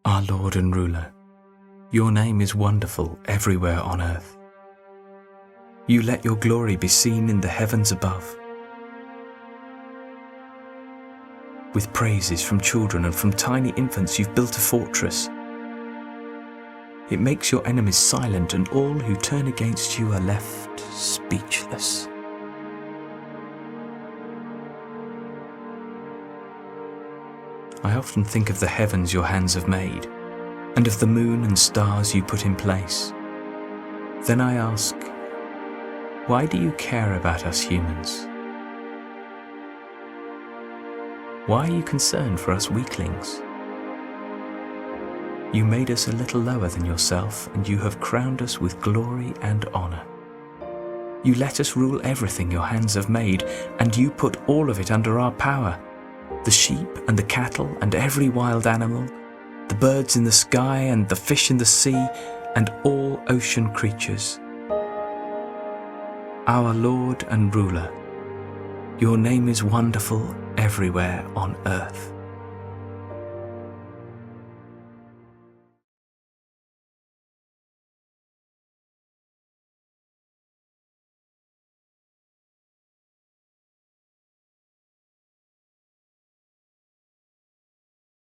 our Lord and ruler, your name is wonderful everywhere on earth. You let your glory be seen in the heavens above. With praises from children and from tiny infants you've built a fortress. It makes your enemies silent, and all who turn against you are left speechless. I often think of the heavens your hands have made, and of the moon and stars you put in place. Then I ask, why do you care about us humans? Why are you concerned for us weaklings? You made us a little lower than yourself, and you have crowned us with glory and honor. You let us rule everything your hands have made, and you put all of it under our power. The sheep and the cattle and every wild animal, the birds in the sky and the fish in the sea, and all ocean creatures. Our Lord and ruler, your name is wonderful everywhere on earth.